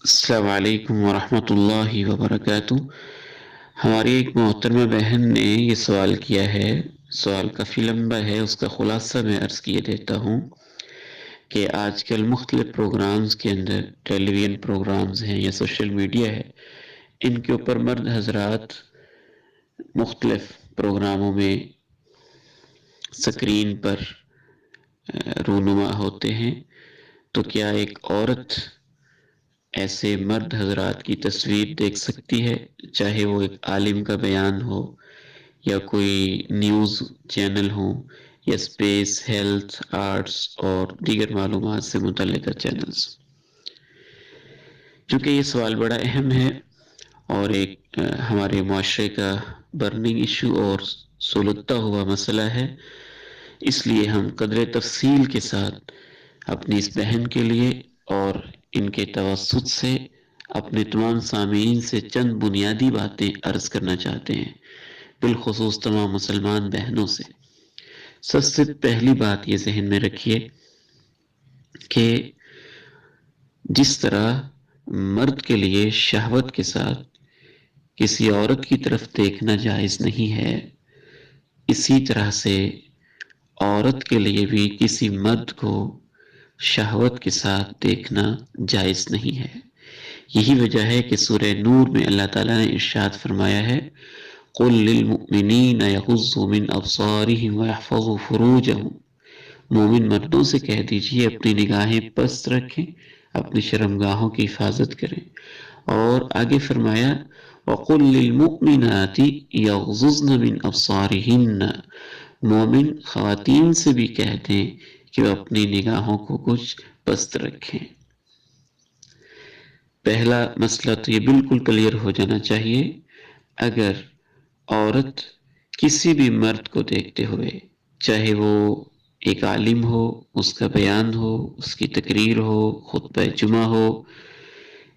السلام علیکم ورحمۃ اللہ وبرکاتہ۔ ہماری ایک محترمہ بہن نے یہ سوال کیا ہے۔ سوال کافی لمبا ہے، اس کا خلاصہ میں عرض کیے دیتا ہوں کہ آج کل مختلف پروگرامز کے اندر، ٹیلی ویژن پروگرامز ہیں یا سوشل میڈیا ہے، ان کے اوپر مرد حضرات مختلف پروگراموں میں سکرین پر رونما ہوتے ہیں۔ تو کیا ایک عورت ایسے مرد حضرات کی تصویر دیکھ سکتی ہے، چاہے وہ ایک عالم کا بیان ہو یا کوئی نیوز چینل ہو یا اسپیس، ہیلتھ، آرٹس اور دیگر معلومات سے متعلقہ چینلز؟ چونکہ یہ سوال بڑا اہم ہے اور ایک ہمارے معاشرے کا برننگ ایشو اور سلگتا ہوا مسئلہ ہے، اس لیے ہم قدر تفصیل کے ساتھ اپنی اس بہن کے لیے اور ان کے توسط سے اپنے تمام سامعین سے چند بنیادی باتیں عرض کرنا چاہتے ہیں، بالخصوص تمام مسلمان بہنوں سے۔ سب سے پہلی بات یہ ذہن میں رکھیے کہ جس طرح مرد کے لیے شہوت کے ساتھ کسی عورت کی طرف دیکھنا جائز نہیں ہے، اسی طرح سے عورت کے لیے بھی کسی مرد کو شہوت کے ساتھ دیکھنا جائز نہیں ہے۔ یہی وجہ ہے کہ سورہ نور میں اللہ تعالیٰ نے ارشاد فرمایا ہے، قُل لِّلْمُؤْمِنِينَ يَغُضُّوا مِنْ أَبْصَارِهِمْ وَيَحْفَظُوا فُرُوجَهُمْ۔ مومن مردوں سے کہہ دیجئے اپنی نگاہیں پست رکھیں، اپنی شرمگاہوں کی حفاظت کریں، اور آگے فرمایا وَقُل لِّلْمُؤْمِنَاتِ يَغْضُضْنَ مِنْ أَبْصَارِهِنَّ۔ مومن خواتین سے بھی کہہ دیں کہ وہ اپنی نگاہوں کو کچھ پست رکھیں۔ پہلا مسئلہ تو یہ بالکل کلیئر ہو جانا چاہیے، اگر عورت کسی بھی مرد کو دیکھتے ہوئے، چاہے وہ ایک عالم ہو، اس کا بیان ہو، اس کی تقریر ہو، خطبہ جمعہ ہو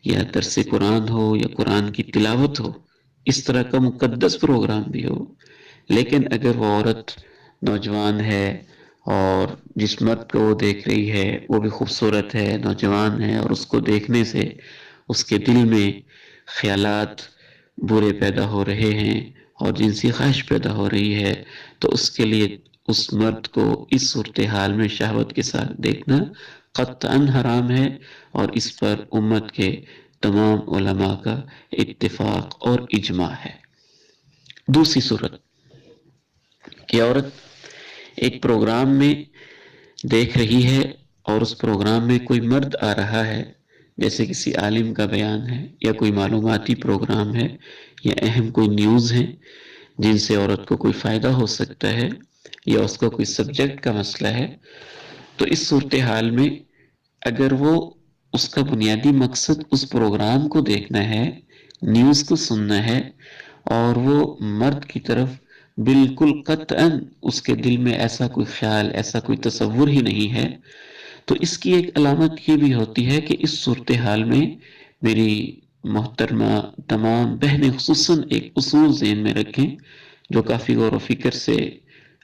یا درس قرآن ہو یا قرآن کی تلاوت ہو، اس طرح کا مقدس پروگرام بھی ہو، لیکن اگر وہ عورت نوجوان ہے اور جس مرد کو وہ دیکھ رہی ہے وہ بھی خوبصورت ہے، نوجوان ہے، اور اس کو دیکھنے سے اس کے دل میں خیالات برے پیدا ہو رہے ہیں اور جنسی خواہش پیدا ہو رہی ہے، تو اس کے لیے اس مرد کو اس صورتحال میں شہوت کے ساتھ دیکھنا قطعاً حرام ہے، اور اس پر امت کے تمام علماء کا اتفاق اور اجماع ہے۔ دوسری صورت کہ عورت ایک پروگرام میں دیکھ رہی ہے اور اس پروگرام میں کوئی مرد آ رہا ہے، جیسے کسی عالم کا بیان ہے یا کوئی معلوماتی پروگرام ہے یا اہم کوئی نیوز ہے جن سے عورت کو کوئی فائدہ ہو سکتا ہے یا اس کو کوئی سبجیکٹ کا مسئلہ ہے، تو اس صورتحال میں اگر وہ اس کا بنیادی مقصد اس پروگرام کو دیکھنا ہے، نیوز کو سننا ہے، اور وہ مرد کی طرف بالکل قطعاً اس کے دل میں ایسا کوئی خیال، ایسا کوئی تصور ہی نہیں ہے، تو اس کی ایک علامت یہ بھی ہوتی ہے کہ اس صورتحال میں میری محترمہ تمام بہنیں خصوصاً ایک اصول ذہن میں رکھیں جو کافی غور و فکر سے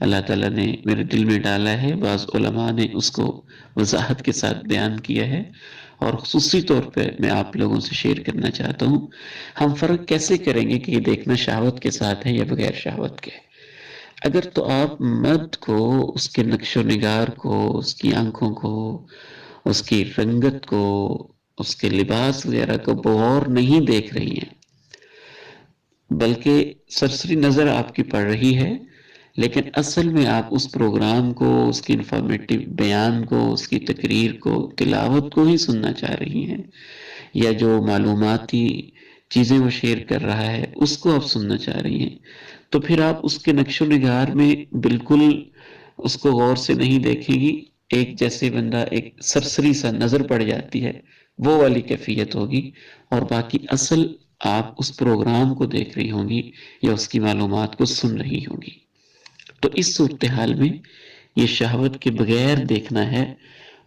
اللہ تعالیٰ نے میرے دل میں ڈالا ہے، بعض علماء نے اس کو وضاحت کے ساتھ بیان کیا ہے، اور خصوصی طور پہ میں آپ لوگوں سے شیئر کرنا چاہتا ہوں۔ ہم فرق کیسے کریں گے کہ یہ دیکھنا شہوت کے ساتھ ہے یا بغیر شہوت کے؟ اگر تو آپ مرد کو، اس کے نقش و نگار کو، اس کی آنکھوں کو، اس کی رنگت کو، اس کے لباس وغیرہ کو بغور نہیں دیکھ رہی ہیں، بلکہ سرسری نظر آپ کی پڑ رہی ہے، لیکن اصل میں آپ اس پروگرام کو، اس کی انفارمیٹیو بیان کو، اس کی تقریر کو، تلاوت کو ہی سننا چاہ رہی ہیں، یا جو معلوماتی چیزیں وہ شیئر کر رہا ہے اس کو آپ سننا چاہ رہی ہیں، تو پھر آپ اس کے نقش و نگار میں بالکل اس کو غور سے نہیں دیکھیں گی۔ ایک جیسے بندہ ایک سرسری سا نظر پڑ جاتی ہے، وہ والی کیفیت ہوگی، اور باقی اصل آپ اس پروگرام کو دیکھ رہی ہوں گی یا اس کی معلومات کو سن رہی ہوں گی۔ تو اس صورتحال میں یہ شہوت کے بغیر دیکھنا ہے،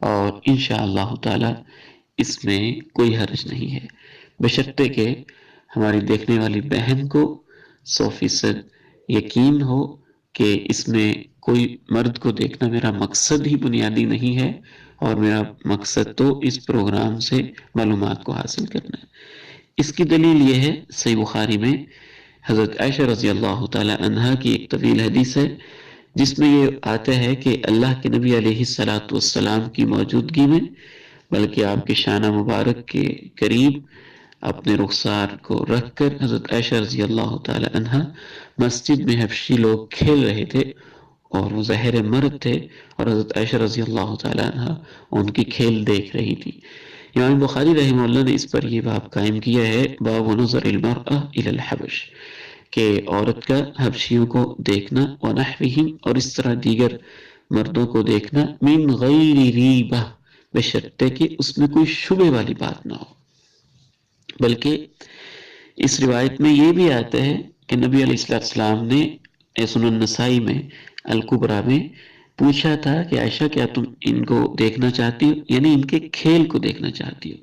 اور انشاءاللہ تعالی اس میں کوئی حرج نہیں ہے، بشرطے کہ ہماری دیکھنے والی بہن کو 100% یقین ہو کہ اس میں کوئی مرد کو دیکھنا میرا مقصد ہی بنیادی نہیں ہے، اور میرا مقصد تو اس پروگرام سے معلومات کو حاصل کرنا ہے۔ اس کی دلیل یہ ہے، صحیح بخاری میں حضرت عائشہ رضی اللہ تعالی عنہا کی ایک طویل حدیث ہے جس میں یہ آتا ہے کہ اللہ کے نبی علیہ الصلاۃ والسلام کی موجودگی میں، بلکہ آپ کے شانہ مبارک کے قریب اپنے رخسار کو رکھ کر حضرت عائشہ رضی اللہ تعالی عنہا مسجد میں حبشی لوگ کھیل رہے تھے، اور وہ ظاہر مرد تھے، اور حضرت عائشہ رضی اللہ تعالی عنہا ان کی کھیل دیکھ رہی تھی۔ امام بخاری رحمہ اللہ نے اس پر یہ باب قائم کیا ہے، باب نظر المرأة الی الحبش، کہ عورت کا حبشیوں کو دیکھنا، ونحوہم، اور اس طرح دیگر مردوں کو دیکھنا، من غیر ریبہ، بشرطے کہ اس میں کوئی شبہ والی بات نہ ہو۔ بلکہ اس روایت میں یہ بھی آتا ہے کہ نبی علیہ السلام نے سنن نسائی میں الکبریٰ میں پوچھا تھا کہ عائشہ کیا تم ان کو دیکھنا چاہتی ہو، یعنی ان کے کھیل کو دیکھنا چاہتی ہو؟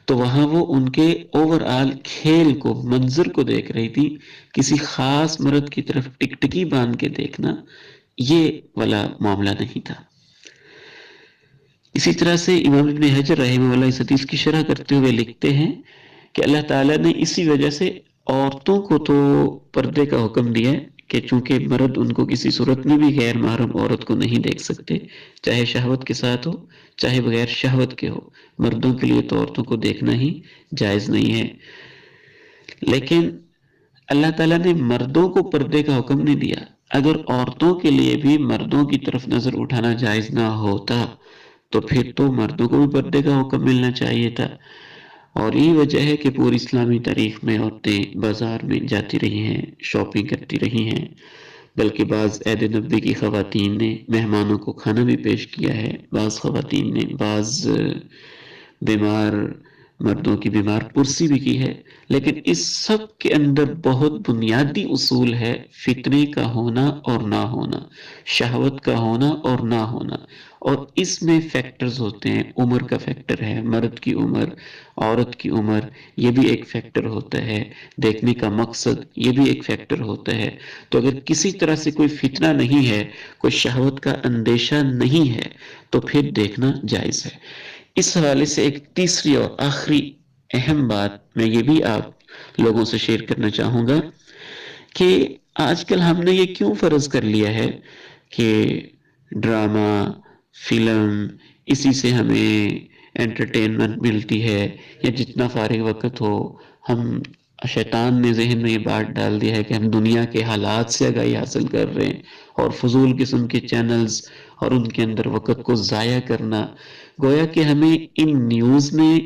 تو وہاں وہ ان کے اوورآل کھیل کو، منظر کو دیکھ رہی تھی، کسی خاص مرد کی طرف ٹکٹکی باندھ کے دیکھنا یہ والا معاملہ نہیں تھا۔ اسی طرح سے امام ابن حجر رحمہ اللہ اس حدیث کی شرح کرتے ہوئے لکھتے ہیں کہ اللہ تعالیٰ نے اسی وجہ سے عورتوں کو تو پردے کا حکم دیا ہے کہ چونکہ مرد ان کو کسی صورت میں بھی غیر محرم عورت کو نہیں دیکھ سکتے، چاہے شہوت کے ساتھ ہو چاہے بغیر شہوت کے ہو، مردوں کے لیے تو عورتوں کو دیکھنا ہی جائز نہیں ہے۔ لیکن اللہ تعالیٰ نے مردوں کو پردے کا حکم نہیں دیا۔ اگر عورتوں کے لیے بھی مردوں کی طرف نظر اٹھانا جائز نہ ہوتا تو پھر تو مردوں کو بھی پردے کا حکم ملنا چاہیے تھا۔ اور یہی وجہ ہے کہ پوری اسلامی تاریخ میں عورتیں بازار میں جاتی رہی ہیں، شاپنگ کرتی رہی ہیں، بلکہ بعض عہد نبوی کی خواتین نے مہمانوں کو کھانا بھی پیش کیا ہے، بعض خواتین نے بعض بیمار مردوں کی بیمار پرسی بھی کی ہے۔ لیکن اس سب کے اندر بہت بنیادی اصول ہے، فتنے کا ہونا اور نہ ہونا، شہوت کا ہونا اور نہ ہونا، اور اس میں فیکٹرز ہوتے ہیں۔ عمر کا فیکٹر ہے، مرد کی عمر، عورت کی عمر، یہ بھی ایک فیکٹر ہوتا ہے، دیکھنے کا مقصد یہ بھی ایک فیکٹر ہوتا ہے۔ تو اگر کسی طرح سے کوئی فتنہ نہیں ہے، کوئی شہوت کا اندیشہ نہیں ہے تو پھر دیکھنا جائز ہے۔ اس حوالے سے ایک تیسری اور آخری اہم بات میں یہ بھی آپ لوگوں سے شیئر کرنا چاہوں گا کہ آج کل ہم نے یہ کیوں فرض کر لیا ہے کہ ڈرامہ، فلم، اسی سے ہمیں انٹرٹینمنٹ ملتی ہے، یا جتنا فارغ وقت ہو ہم، شیطان نے ذہن میں یہ بات ڈال دیا ہے کہ ہم دنیا کے حالات سے آگاہی حاصل کر رہے ہیں، اور فضول قسم کے چینلز اور ان کے اندر وقت کو ضائع کرنا، گویا کہ ہمیں ان نیوز میں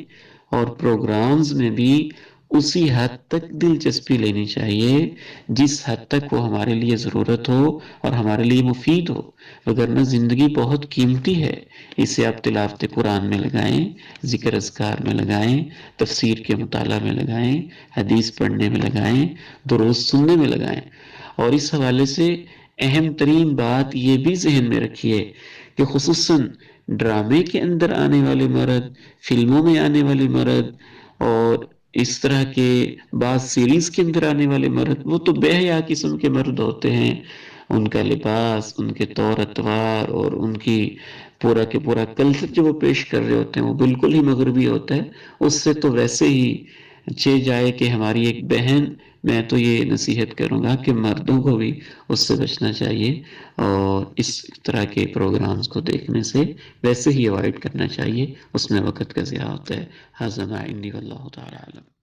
اور پروگرامز میں بھی اسی حد تک دلچسپی لینی چاہیے جس حد تک وہ ہمارے لیے ضرورت ہو اور ہمارے لیے مفید ہو، وگرنہ زندگی بہت قیمتی ہے۔ اسے آپ تلاوت قرآن میں لگائیں، ذکر اذکار میں لگائیں، تفسیر کے مطالعہ میں لگائیں، حدیث پڑھنے میں لگائیں، دروس سننے میں لگائیں۔ اور اس حوالے سے اہم ترین بات یہ بھی ذہن میں رکھیے کہ خصوصاً ڈرامے کے اندر آنے والے مرد، فلموں میں آنے والے مرد، اور اس طرح کے بعض سیریز کے اندر آنے والے مرد، وہ تو بے حیا قسم کے مرد ہوتے ہیں۔ ان کا لباس، ان کے طور اتوار اور ان کی پورا کے پورا کلچر جو وہ پیش کر رہے ہوتے ہیں وہ بالکل ہی مغربی ہوتا ہے۔ اس سے تو ویسے ہی اچھے جائے کہ ہماری ایک بہن، میں تو یہ نصیحت کروں گا کہ مردوں کو بھی اس سے بچنا چاہیے، اور اس طرح کے پروگرامز کو دیکھنے سے ویسے ہی اوائڈ کرنا چاہیے، اس میں وقت کا ضیاع ہوتا ہے۔ ھذا ما عندی واللہ تعالی اعلم۔